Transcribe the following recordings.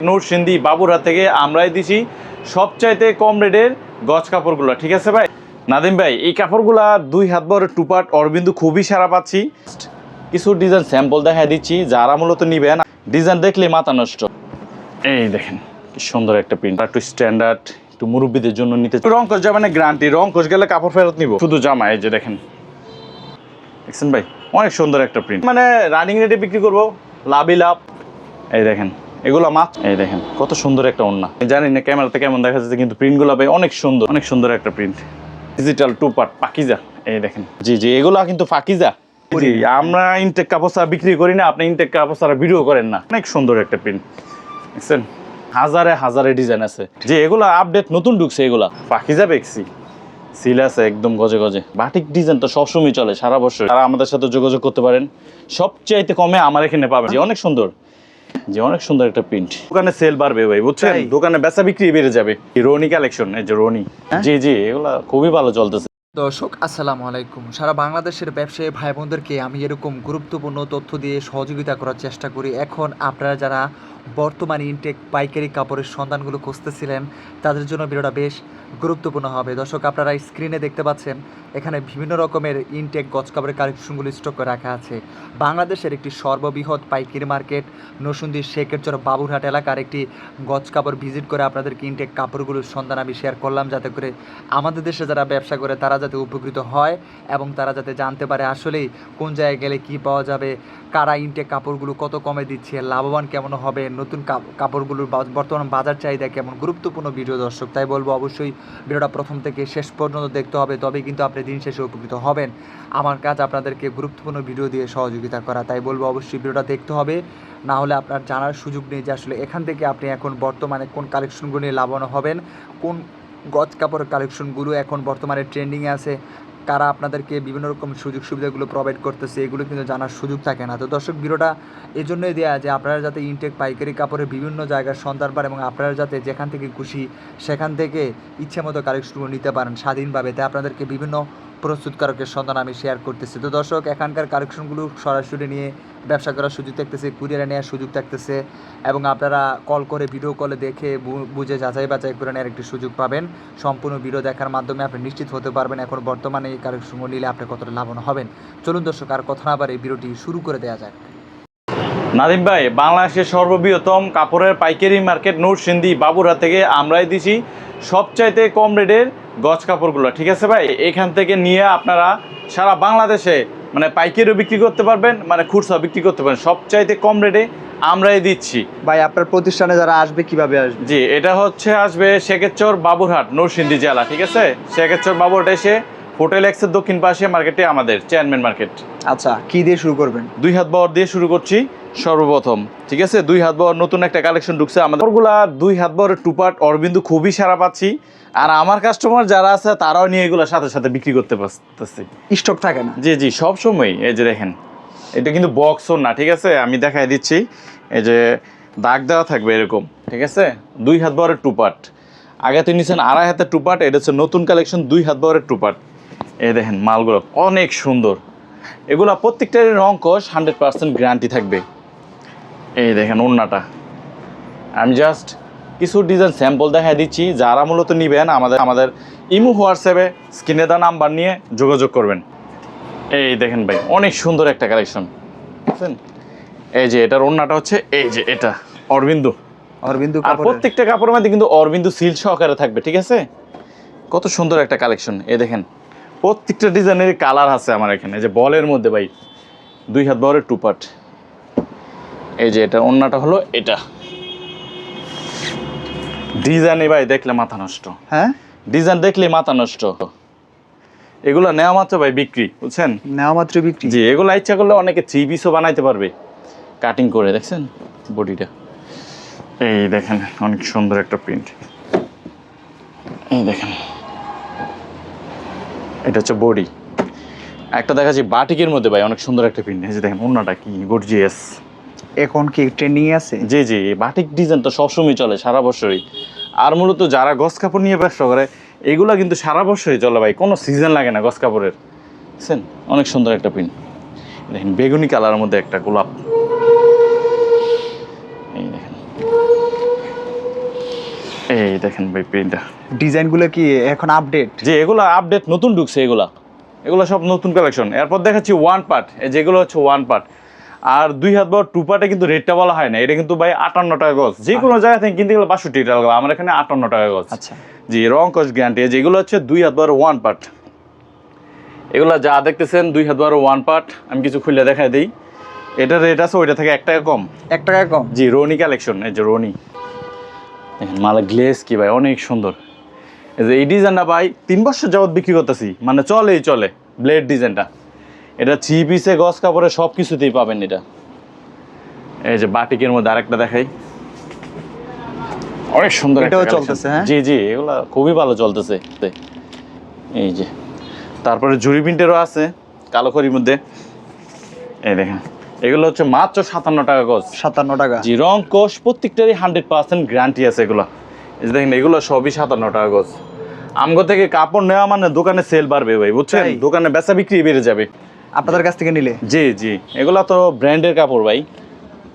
নরসিংদী বাবুরহাট থেকে আমরাই দিছি সবচাইতে কম রেটের গজ কাপড়গুলো, ঠিক আছে ভাই? নাদিম ভাই, এই কাপড়গুলা 2 হাত বড় টুপাট অরবিন্দু খুবই সারা পাচ্ছি। কিছু ডিজাইন স্যাম্পল দেখা দিচ্ছি, যারা মূলত নিবেন ডিজাইন দেখলে মাথা নষ্ট। এই দেখেন কি সুন্দর একটা প্রিন্ট, একটু স্ট্যান্ডার্ড, একটু মুরব্বীদের জন্য নিতে। রং কোষ যাবে না গ্যারান্টি, রং কোষ গেলে কাপড় ফেরত নিব। শুধু জামা, এই যে দেখেন, দেখছেন ভাই, অনেক সুন্দর একটা প্রিন্ট, মানে রানিং রেটে বিক্রি করবো, লাভই লাভ। এই দেখেন এগুলো মাত্র, এই দেখেন কত সুন্দর একটা ওড়না। জানি না ক্যামেরাতে কেমন দেখা যাচ্ছে, কিন্তু প্রিন্টগুলো ভাই অনেক সুন্দর, অনেক সুন্দর একটা print. Digital two part Pakiza, এই দেখেন। জি জি, এগুলা কিন্তু পাকিজা। জি, আমরা ইনটেক কাপড় ছাড়া বিক্রি করি না, আপনি ইনটেক কাপড় ছাড়া ভিডিও করেন না। অনেক সুন্দর একটা প্রিন্ট, দেখছেন? হাজারে হাজারে ডিজাইন আছে। যে এগুলা আপডেট নতুন ঢুকছে, এগুলা পাকিজা বেক্সি সিল আছে একদম গজে গজে। বাটিক ডিজাইন তো সবসময় চলে সারা বছর। তারা আমাদের সাথে যোগাযোগ করতে পারেন, সবচাইতে কমে আমার এখানে পাবেন। যে অনেক সুন্দর, যে অনেক সুন্দর একটা প্রিন্ট। দোকানে সেল বাড়বে ভাই, বুঝছেন? দোকানে বেচা বিক্রি বেড়ে যাবে। রনি কালেকশন, এই যে রনি, জি জি, এগুলা খুবই ভালো চলতেছে। দর্শক আসসালামু আলাইকুম। সারা বাংলাদেশের ব্যবসায়ী ভাই বোনদেরকে আমি এরকম গুরুত্বপূর্ণ তথ্য দিয়ে সহযোগিতা করার চেষ্টা করি। এখন আপনারা যারা বর্তমানে ইনটেক পাইকারি কাপড়ের সন্ধানগুলো খুঁজতেছিলেন, তাদের জন্য ভিডিওটা বেশ গুরুত্বপূর্ণ হবে। দর্শক, আপনারা স্ক্রিনে দেখতে পাচ্ছেন এখানে বিভিন্ন রকমের ইনটেক গজ কাপড়ের কালেকশনগুলো স্টক করে রাখা আছে। বাংলাদেশের একটি সর্ববৃহৎ পাইকারি মার্কেট নরসিংদীর শেখেরচর বাবুরহাট এলাকার একটি গজ কাপড় ভিজিট করে আপনাদেরকে ইনটেক কাপড়গুলোর সন্ধান আমি শেয়ার করলাম, যাতে করে আমাদের দেশে যারা ব্যবসা করে তারা যাতে উপকৃত হয় এবং তারা যাতে জানতে পারে আসলেই কোন জায়গায় গেলে কী পাওয়া যাবে, কারা ইনটেক কাপড়গুলো কত কমে দিচ্ছে, লাভবান কেমন হবে, নতুন কাপড়গুলোর বর্তমান বাজার চাহিদা কেমন। গুরুত্বপূর্ণ ভিডিও দর্শক, তাই বলবো অবশ্যই ভিডিওটা প্রথম থেকে শেষ পর্যন্ত দেখতে হবে, তবেই কিন্তু আপনি দিন শেষে উপকৃত হবেন। আমার কাজ আপনাদেরকে গুরুত্বপূর্ণ ভিডিও দিয়ে সহযোগিতা করা, তাই বলবো অবশ্যই ভিডিওটা দেখতে হবে। না হলে আপনার জানার সুযোগ নেই যে আসলে এখান থেকে আপনি এখন বর্তমানে কোন কালেকশনগুলো নিয়ে লাভবান হবেন, কোন গজ কাপড়ের কালেকশনগুলো এখন বর্তমানে ট্রেন্ডিংয়ে আছে, কারা আপনাদেরকে বিভিন্ন রকম সুযোগ সুবিধাগুলো প্রোভাইড করতেছে, এগুলো কিন্তু জানার সুযোগ থাকে না। তো দর্শক, ভিডিওটা এই জন্যই দেওয়া যে আপনারা যাতে ইনটেক পাইকারি কাপড়ের বিভিন্ন জায়গার সন্ধান পান এবং আপনারা যাতে যেখান থেকে খুশি সেখান থেকে ইচ্ছে মতো কালেকশনগুলো নিতে পারেন স্বাধীনভাবে। তাই আপনাদেরকে বিভিন্ন প্রস্তুতকারকের সন্ধান আমি শেয়ার করতেছি। তো দর্শক, এখানকার কালেকশনগুলো সরাসরি নিয়ে ব্যবসা করার সুযোগ থাকতেছে, কুরিয়ারে নেওয়ার সুযোগ থাকতেছে এবং আপনারা কল করে ভিডিও কলে দেখে বুঝে যাচাই বাছাই করে নেওয়ার একটি সুযোগ পাবেন। সম্পূর্ণ ভিডিও দেখার মাধ্যমে আপনি নিশ্চিত হতে পারবেন এখন বর্তমানে এই কালেকশনগুলো নিলে আপনি কতটা লাভবান হবেন। চলুন দর্শক, আর কথা না বাড়িয়ে ভিডিওটি শুরু করে দেওয়া যাক। নাদিম ভাই, বাংলাদেশের সর্ববৃহত্তম কাপড়ের পাইকারি মার্কেট নরসিংদী বাবুরহাট থেকে আমরাই দিছি সবচাইতে কম রেটের গজ কাপড়গুলো, ঠিক আছে ভাই? এখান থেকে নিয়ে আপনারা সারা বাংলাদেশে মানে পাইকারিও বিক্রি করতে পারবেন, মানে খুচরা বিক্রি করতে পারবেন, সবচাইতে কম রেটে আমরাই দিচ্ছি। ভাই, আপনার প্রতিষ্ঠানে যারা আসবে কিভাবে আসবে? জি, এটা হচ্ছে আসবে শেখেরচর বাবুরহাট নরসিংদী জেলা, ঠিক আছে? শেখেরচর বাবুরহাট এসে হোটেল এক্সের দক্ষিণ পাশে মার্কেটে আমাদের চেয়ারম্যান মার্কেট। আচ্ছা, কি দিয়ে শুরু করবেন? 2 হাত বহর দিয়ে শুরু করছি সর্বপ্রথম, ঠিক আছে? 2 হাত বহর নতুন একটা কালেকশন ঢুকছে আমাদের। ওগুলা 2 হাত বহরের টুপাট অরবিন্দু খুবই সারা পাচ্ছি, আর আমার কাস্টমার যারা আছে তারাও নিয়ে এগুলো সাথে সাথে বিক্রি করতে পারতেছি। স্টক থাকে না? জি জি, সব সময়। এই যে দেখেন, এটা কিন্তু বক্সও না, ঠিক আছে? আমি দেখাই দিচ্ছি, এই যে দাগ দেওয়া থাকবে এরকম, ঠিক আছে? 2 হাত বহরের টুপাট। আগে তো নিয়েছেন 2.5 হাতের টুপাট, এটা হচ্ছে নতুন কালেকশন 2 হাত বহরের টুপাট। এই দেখেন মালগুলো অনেক সুন্দর, এগুলা প্রত্যেকটার রং কোষ 100% গ্যারান্টি থাকবে। এই দেখেন ওড়নাটা, আমি জাস্ট কিছু ডিজাইন স্যাম্পল দেখা দিচ্ছি, যারা মূলত নিবেন আমাদের ইমো হোয়াটসঅ্যাপে স্ক্রিনে দেওয়া নাম্বার নিয়ে যোগাযোগ করবেন। এই দেখেন ভাই, অনেক সুন্দর একটা কালেকশন, বুঝছেন? এই যে এটার ওড়নাটা হচ্ছে এই যে এটা অরবিন্দু, অরবিন্দু আর প্রত্যেকটা কাপড়ের মধ্যে কিন্তু অরবিন্দু সিল সহকারে থাকবে, ঠিক আছে? কত সুন্দর একটা কালেকশন। এই দেখেন প্রত্যেকটা ডিজাইনের কালার আছে আমার এখানে। যে বলের মধ্যে ভাই 2 হাত বহরের টুপাট। এই যে এটা ওড়নাটা হলো এটা ডিজাইনে ভাই দেখলে মাথা নষ্ট। হ্যাঁ, ডিজাইন দেখলে মাথা নষ্ট। এগুলো নেওয়া মাত্র ভাই বিক্রি, বুঝছেন? নেওয়া মাত্র বিক্রি। জি, এগুলো ইচ্ছা করলে অনেকে 3 পিসও বানাইতে পারবে কাটিং করে। দেখছেন বডিটা, এই দেখেন অনেক সুন্দর একটা প্রিন্ট। এই দেখেন এটা হচ্ছে বডি। একটা দেখাচ্ছি বাটিকের মধ্যে ভাই, অনেক সুন্দর একটা প্রিন্ট। এই যে দেখেন ওড়নাটা কি গর্জিয়াস। এখন কি ট্রেন্ডিং আছে? জি জি, বাটিক ডিজাইন তো সবসময় চলে সারা বছরই। আর মূলত যারা গজ কাপড় নিয়ে ব্যবসা করে এগুলো কিন্তু সারা বছরই চলে ভাই, কোনো সিজন লাগে না গজ কাপড়ের, বুঝছেন? অনেক সুন্দর একটা প্রিন্ট। দেখেন বেগুনি কালারের মধ্যে একটা গোলাপ। এই দেখেন এই দেখেন ভাই প্রিন্টটা, ডিজাইনগুলো কি এখন আপডেট? যে এগুলো আপডেট নতুন ঢুকছে, এগুলো সব নতুন কালেকশন। এরপর দেখাচ্ছি ওয়ান পার্ট, যেগুলো হচ্ছে ওয়ান পার্ট। আর 2 হাত বড় টু পার্টে কিন্তু রেটটা বলা হয় না, এটা কিন্তু ভাই 58 টাকা গজ। যে কোনো জায়গা থেকে কিনতে গেলে 62 টাকা, আমার এখানে 58 টাকা গজ। আচ্ছা, জি, রং কস গ্যারান্টি। যেগুলো হচ্ছে 2 হাত বড় ওয়ান পার্ট, এগুলো যা দেখতেছেন 2 হাত বড় ওয়ান পার্ট, আমি কিছু খুলে দেখাই দিই। এটার রেট আছে ওইটা থেকে 1 টাকা কম। 1 টাকা কম? জি, রনি কালেকশন। এই যে রনি, দেখেন মালা গ্লেজ কি ভাই, অনেক সুন্দর। এই যে এই ডিজাইনটা ভাই 3 বছর যাবত বিক্রি করতেছি, মানে চলে ব্লেড ডিজাইনটা। এটা 3 পিসে গজ কাপড়ে সব কিছুতেই পাবেন এটা। এই যে বাটিকের মধ্যে আরেকটা দেখাই, অনেক সুন্দর। এটাও একটা চলতেছে? হ্যাঁ, জি জি, এগুলা খুবই ভালো চলতেছে। এই যে তারপরে জুরি প্রিন্টেরও আছে কালো খড়ির মধ্যে। এই দেখেন, এগুলো হচ্ছে মাত্র 57 টাকা গজ। 57 টাকা? জি, রং কোষ প্রত্যেকটারই 100% গ্যারান্টি আছে এগুলো। এই যে দেখেন, এগুলো সবই 57 টাকা গজ। আমগো থেকে কাপড় নেওয়া মানে দোকানে সেল বাড়বে ভাই, বুঝছেন? তাই? দোকানে বেচা বিক্রি বেড়ে যাবে আপনাদের কাছ থেকে নিলে? জি জি, এগুলো তো ব্র্যান্ডের কাপড় ভাই,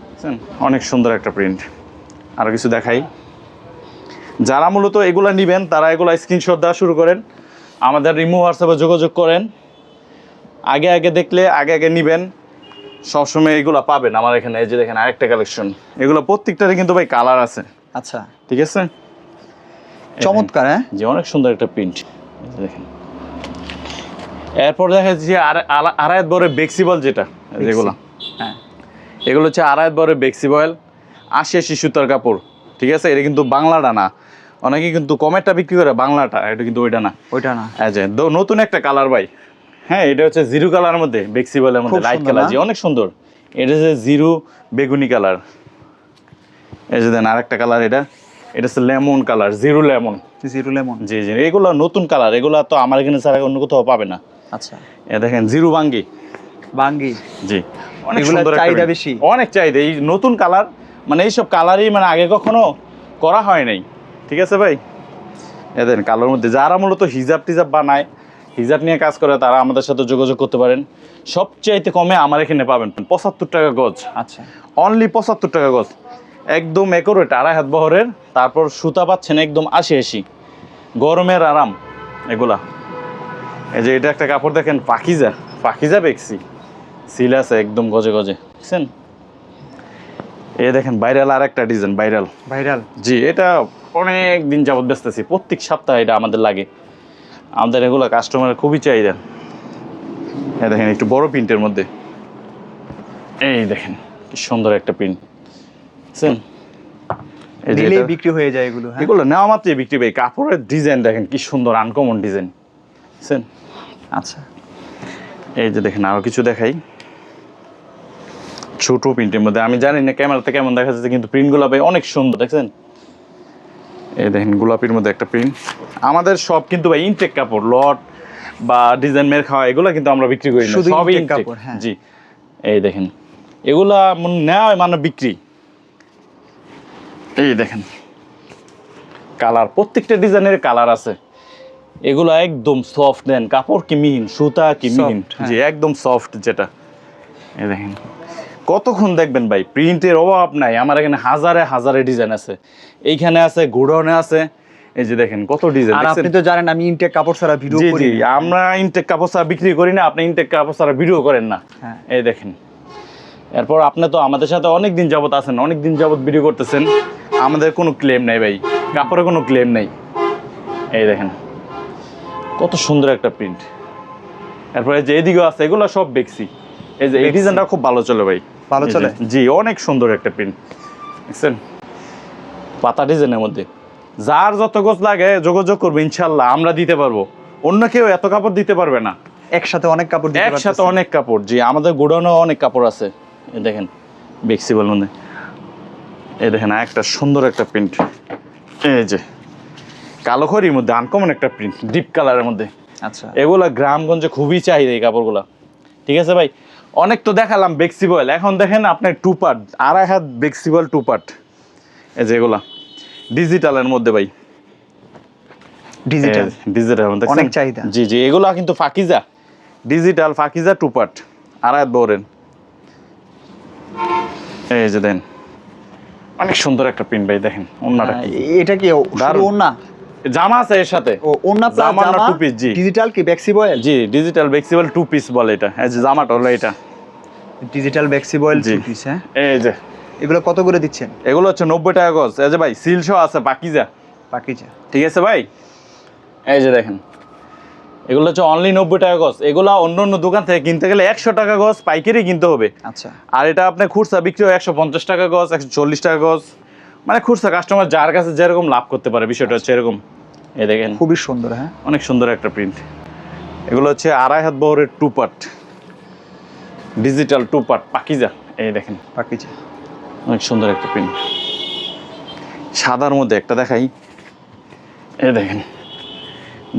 বুঝছেন? অনেক সুন্দর একটা প্রিন্ট। আরও কিছু দেখাই। যারা মূলত এগুলো নেবেন তারা এগুলো স্ক্রিনশট দেওয়া শুরু করেন, আমাদের রিমু হোয়াটসঅ্যাপে যোগাযোগ করেন। আগে দেখলে আগে নেবেন, সবসময় এগুলো পাবেন আমার এখানে। এই যে দেখেন আরেকটা কালেকশন, এগুলো প্রত্যেকটারই কিন্তু ভাই কালার আছে। আচ্ছা, ঠিক আছে, চমৎকার। হ্যাঁ, যে অনেক সুন্দর একটা প্রিন্ট। দেখেন, এরপর দেখা যাচ্ছে আড়াইত বড় বেক্সিবল, যেগুলো হ্যাঁ, এগুলো হচ্ছে আড়াইত বড় বেক্সিবল 80 সুতার কাপড়। ঠিক আছে, এটা কিন্তু বাংলাটা না, অনেকে কিন্তু কমেরটা বিক্রি করে, বাংলাটা, এটা কিন্তু ওইটা না। ওইটা না? এই যে নতুন একটা কালার ভাই। হ্যাঁ, এটা হচ্ছে জিরো কালারের মধ্যে, বেক্সিবলের মধ্যে লাইট কালার, যে অনেক সুন্দর। এটা হচ্ছে জিরো বেগুনি কালার। এই যে দেন আরেকটা কালার, এটা হচ্ছে lemon colour, zero lemon. Zero lemon? জি জি, এগুলো নতুন কালার, এগুলো তো আমার এখানে ছাড়া অন্য কোথাও পাবে না। আচ্ছা, এ দেখেন জিরো বাঙ্গি। বাঙ্গি? জি, অনেক এগুলোর সুন্দর, চাহিদা বেশি? অনেক চাহিদা। এই নতুন কালার, মানে এইসব কালারই মানে আগে কখনো করা হয় নাই। ঠিক আছে ভাই, এদের কালোর মধ্যে যারা মূলত হিজাব টিজাব বানায়, হিজাব নিয়ে কাজ করে, তারা আমাদের সাথে যোগাযোগ করতে পারেন। সবচাইতে কমে আমার এখানে পাবেন 75 টাকা গজ। আচ্ছা, অনলি 75 টাকা গজ, একদম একুরেট, আড়াই হাত বহরের। তারপর সুতা পাচ্ছেন একদম 80 গরমের আরাম এগুলা। এই যে এটা একটা কাপড় দেখেন, পাকিজা বেক্সি, সিল আছে একদম গজে বুঝছেন? এই দেখেন ভাইরাল আর একটা ডিজাইন, ভাইরাল। জি, এটা অনেক দিন যাবত বেচতেছি, প্রত্যেক সপ্তাহে এটা আমাদের লাগে। আমাদের এগুলো কাস্টমারের খুবই চাহিদা। এই দেখেন একটু বড় প্রিন্টের মধ্যে, এই দেখেন কি সুন্দর একটা প্রিন্ট, বুঝছেন? দিলেই বিক্রি হয়ে যায় এগুলো? হ্যাঁ, এগুলো নেওয়া মাত্রই বিক্রি ভাই। কাপড়ের ডিজাইন দেখেন কি সুন্দর, আনকমন ডিজাইন, বুঝছেন? আচ্ছা, এই যে দেখেন আরো কিছু দেখাই, ছোট প্রিন্টের মধ্যে। আমি জানি না ক্যামেরাতে কেমন দেখা যাচ্ছে, কিন্তু প্রিন্টগুলো ভাই অনেক সুন্দর, দেখছেন? এই দেখেন গোলাপির মধ্যে একটা প্রিন্ট। আমাদের সব কিন্তু ভাই ইনটেক কাপড়, লট বা ডিজাইন মের খাওয়া, এগুলো কিন্তু আমরা বিক্রি করি না, শুধু সবই intake ইনটেক কাপড়। হ্যাঁ, জি, এই দেখেন এগুলা নেওয়া মানে বিক্রি। এই দেখেন কালার, প্রত্যেকটা ডিজাইনের কালার আছে। এগুলো একদম সফট, দেন কাপড় কি মিহিন, সুতা কি মিহিন, হ্যাঁ। জি একদম সফট যেটা। এই দেখেন কতক্ষণ দেখবেন ভাই, প্রিন্টের অভাব নাই। আমার এখানে হাজারে ডিজাইন আছে, এইখানে আছে, গোডাউনে আছে। এই যে দেখেন কত ডিজাইন। আর আপনি তো জানেন আমি ইনটেক কাপড় ছাড়া ভিডিও জি করি জি, না। আমরা ইনটেক কাপড় ছাড়া বিক্রি করি না, আপনি ইনটেক কাপড় ছাড়া ভিডিও করেন না। হ্যাঁ, এই দেখেন, এরপর আপনি তো আমাদের সাথে অনেক দিন যাবত আছেন, অনেক দিন যাবত ভিডিও করতেছেন, আমাদের কোনো ক্লেম নাই ভাই, কাপড়ে কোনো ক্লেম নাই। এই দেখেন কত সুন্দর একটা প্রিন্ট। এরপরে যে এদিকেও আছে, এগুলো সব বেক্সি। এই যে এই বেক্সি। ডিজাইনটা খুব ভালো চলে ভাই, ভালো এই যে, চলে? জি অনেক সুন্দর একটা প্রিন্ট, দেখছেন? পাতা ডিজাইনের মধ্যে যার যত গোছ লাগে যোগাযোগ করবে, ইনশাল্লাহ আমরা দিতে পারবো। অন্য কেউ এত কাপড় দিতে পারবে না, একসাথে অনেক কাপড় দিতে একসাথে পারতেছেন? অনেক কাপড়। জি, আমাদের গোডাউনেও অনেক কাপড় আছে। এই দেখেন বেক্সিবল মধ্যে, এই দেখেন একটা সুন্দর একটা প্রিন্ট। এই যে কালো খড়ির মধ্যে আনকমন একটা প্রিন্ট, ডিপ কালারের মধ্যে। আচ্ছা, এগুলা গ্রামগঞ্জে খুবই চাহিদা এই কাপড়গুলা। ঠিক আছে ভাই, অনেক তো দেখালাম বেক্সিবল, এখন দেখেন আপনার টু পার্ট, আড়াই হাত বেক্সিবল টু পার্ট। এই যে এগুলা ডিজিটালের মধ্যে ভাই, ডিজিটাল মধ্যে অনেক চাহিদা। জি জি, এগুলা কিন্তু ফাকিজা, ডিজিটাল ফাকিজা টু পার্ট, আড়াই হাত বহরের। এই যে দেন অনেক সুন্দর একটা প্রিন্ট ভাই, দেখেন ওন্নাটা কি এটা কি শুধু দারুণ। ওন্না? জামা আছে এর সাথে। ও ওন্না প্লাস জামা না জামা, টু পিস, জি ডিজিটাল কি ফ্লেক্সিবল? জি ডিজিটাল ফ্লেক্সিবল টু পিস বলে এটা। এই যে জামাটা হলো এটা ডিজিটাল ফ্লেক্সিবল জি। Two piece. হ্যাঁ, এই যে এগুলো কত করে দিচ্ছেন? এগুলো হচ্ছে 90 টাকা গজ। এই যে ভাই সিল শো আছে পাকিজা, পাকিজা। ঠিক আছে ভাই। এই যে দেখেন এগুলো হচ্ছে অনলি 90 টাকা গজ। এগুলো অন্য অন্য দোকান থেকে কিনতে গেলে 100 টাকা গজ পাইকারি কিনতে হবে। আচ্ছা, আর এটা আপনি খুচরা বিক্রি হয় 150 টাকা গজ, 140 টাকা গজ, মানে খুচরা কাস্টমার যার কাছে যেরকম লাভ করতে পারে, বিষয়টা হচ্ছে এরকম। এই দেখেন খুবই সুন্দর। হ্যাঁ, অনেক সুন্দর একটা প্রিন্ট। এগুলো হচ্ছে 2.5 হাত বহরের two part, digital two part Pakiza. এই দেখেন পাকিজা অনেক সুন্দর একটা প্রিন্ট। সাদার মধ্যে একটা দেখাই, এই দেখেন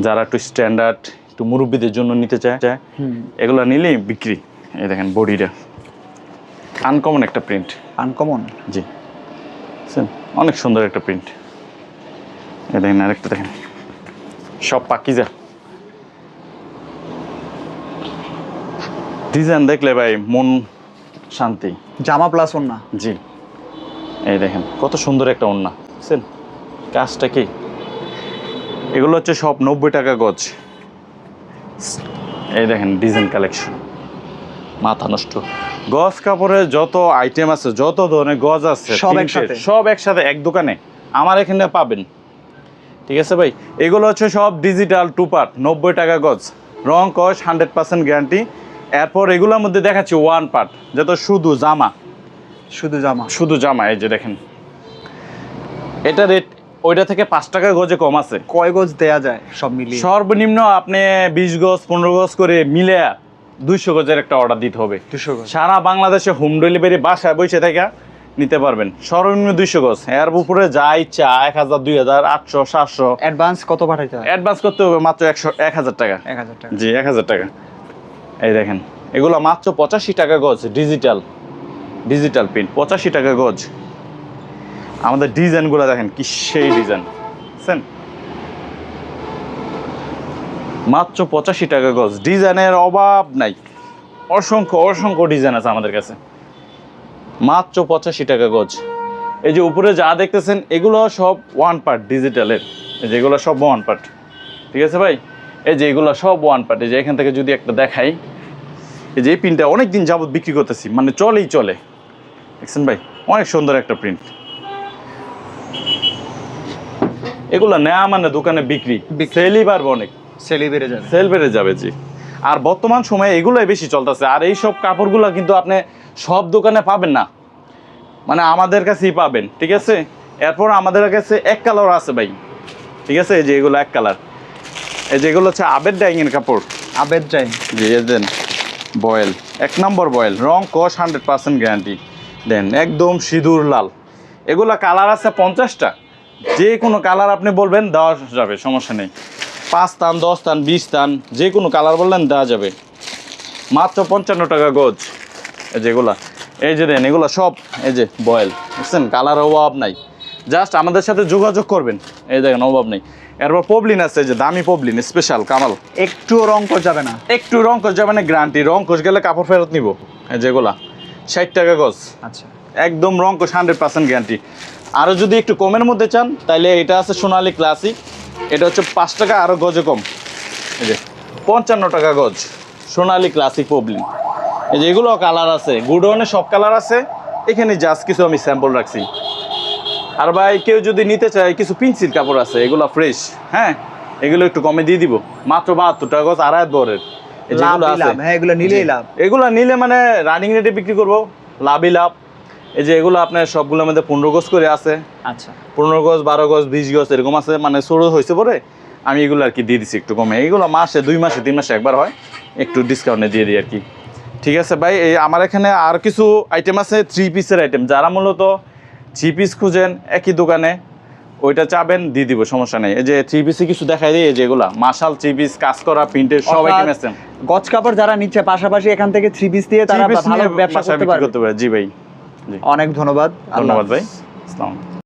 যারা একটু স্ট্যান্ডার্ড একটু মুরব্বীদের জন্য নিতে চায় এগুলো নিলেই বিক্রি। এই দেখেন বডিটা আনকমন একটা প্রিন্ট। আনকমন, জি বুঝছেন? অনেক সুন্দর একটা প্রিন্ট। এই দেখেন আরেকটা দেখেন, সব পাকিজা ডিজাইন দেখলে ভাই মন শান্তি। জামা প্লাস ওন্না। জি এই দেখেন কত সুন্দর একটা ওন্না, বুঝছেন কাজটা কি। এগুলো হচ্ছে সব 90 টাকা গজ। এই দেখেন ডিজাইন কালেকশন, মাথা নষ্ট। গজ কাপড়ের যত আইটেম আছে, যত ধরনের গজ আছে সব প্রিন্টের, একসাথে। সব একসাথে এক দোকানে আমার এখানে পাবেন, ঠিক আছে ভাই। এগুলো হচ্ছে সব ডিজিটাল টু পার্ট, 90 টাকা গজ, রং কস 100% গ্যারান্টি। এরপর এগুলোর মধ্যে দেখাচ্ছি ওয়ান পার্ট, যত শুধু জামা, শুধু জামা। শুধু জামা। এই যে দেখেন এটা রেট ওইটা থেকে 5 টাকা গজে কম আছে। কয় গজ দেয়া যায় সব মিলিয়ে? সর্বনিম্ন আপনি 20 গজ 15 গজ করে মিলে 200 গজের একটা অর্ডার দিতে হবে। 200 গজ। সারা বাংলাদেশে হোম ডেলিভারি, বাসায় বসে থেকে নিতে পারবেন। সর্বনিম্ন 200 গজ, এর উপরে যা ইচ্ছা 1000 2000 800 700। অ্যাডভান্স কত পাঠাইতে হয়? অ্যাডভান্স করতে হবে মাত্র 1000 টাকা। 1000 টাকা। জি 1000 টাকা। এই দেখেন এগুলো মাত্র 85 টাকা গজ, ডিজিটাল ডিজিটাল প্রিন্ট 85 টাকা গজ। আমাদের ডিজাইনগুলো দেখেন কি সেই ডিজাইন, বুঝছেন? মাত্র 85 টাকা গজ, ডিজাইনের অভাব নাই, অসংখ্য অসংখ্য ডিজাইন আছে আমাদের কাছে। মাত্র 85 টাকা গজ। এই যে উপরে যা দেখতেছেন এগুলো সব ওয়ান পার্ট ডিজিটালের, এই যেগুলো সব ওয়ান পার্ট, ঠিক আছে ভাই। এই যে এগুলো সব ওয়ান পার্ট। এই যে এখান থেকে যদি একটা দেখাই, এই যে এই প্রিন্টটা অনেক দিন যাবত বিক্রি করতেছি, মানে চলেই চলে, দেখছেন ভাই অনেক সুন্দর একটা প্রিন্ট। এগুলো নেওয়া মানে দোকানে বিক্রি, সেলই পারবো, অনেক সেলই বেড়ে যাবে। সেল বেড়ে যাবে। জি আর বর্তমান সময়ে এগুলোই বেশি চলতেছে। আর এই সব কাপড়গুলো কিন্তু আপনি সব দোকানে পাবেন না, মানে আমাদের কাছেই পাবেন, ঠিক আছে। এরপর আমাদের কাছে এক কালার আছে ভাই, ঠিক আছে। এই যে এগুলো এক কালার, এই যে এগুলো হচ্ছে আবেদ ডাইংয়ের কাপড়। আবেদ ডাইং। জি দেন বয়েল, 1 নম্বর বয়েল, রং কস 100% গ্যারান্টি। দেন একদম সিঁদুর লাল। এগুলো কালার আছে 50টা, যে কোনো কালার আপনি বলবেন দেওয়া যাবে, সমস্যা নেই। 5 তান 10 তান 20 তান যে কোনো কালার বললেন দেওয়া যাবে। মাত্র 55 টাকা গজ। এই যেগুলা, এই যে দেন এগুলো সব এই যে বয়েল, বুঝছেন কালার অভাব নাই, জাস্ট আমাদের সাথে যোগাযোগ করবেন। এই দেখেন অভাব নেই। এরপর পবলিন আছে, যে দামি পবলিন স্পেশাল কামাল, একটু রং কর যাবে না? একটু রং কষ যাবে না, গ্যারান্টি। রং কষ গেলে কাপড় ফেরত নিব। এই যেগুলা 60 টাকা গজ, আচ্ছা, একদম রং কষ 100% গ্যারান্টি। আরও যদি একটু কমের মধ্যে চান তাহলে এটা আছে সোনালী ক্লাসিক, এটা হচ্ছে 5 টাকা আরও গজে কম। এই যে 55 টাকা গজ সোনালী ক্লাসিক পবলিন। এই যে এগুলো কালার আছে, গুডওয়ানে সব কালার আছে, এখানে জাস্ট কিছু আমি স্যাম্পল রাখছি। আর ভাই কেউ যদি নিতে চায় কিছু পেন্সিল কাপড় আছে, এগুলো ফ্রেশ, হ্যাঁ এগুলো একটু কমে দিয়ে দিব, মাত্র 72 টাকা গজ, 2.5 বরের। লাভ লাভ। হ্যাঁ, এগুলো নিলেই লাভ। এগুলো নিলে মানে রানিং রেটে বিক্রি করবো, লাভই লাভ। এই যে এগুলো আপনার সবগুলোর মধ্যে 15 গজ করে আছে। আচ্ছা, 15 গজ 12 গজ 20 গজ এরকম আছে, মানে ছোট হয়েছে পরে আমি এগুলো আর কি দিয়ে দিচ্ছি একটু কমে। এগুলো মাসে 2 মাসে 3 মাসে একবার হয়, একটু ডিসকাউন্টে দিয়ে দিই আর কি, ঠিক আছে ভাই। এই আমার এখানে আর কিছু আইটেম আছে 3 পিসের আইটেম, যারা মূলত 3 পিস খুঁজেন একই দোকানে ওইটা চাবেন দিয়ে দিব, সমস্যা নেই। এই যে 3 পিসে কিছু দেখাই দিই, এই যে এগুলা মাশাল 3 পিস কাজ করা প্রিন্টের সব আইটেম আছে। গজ কাপড় যারা নিচ্ছে পাশাপাশি এখান থেকে 3 পিস দিয়ে তারা ভালো ব্যবসা করতে পারবে। জি ভাই, জি অনেক ধন্যবাদ। ধন্যবাদ ভাই, আসসালামু আলাইকুম।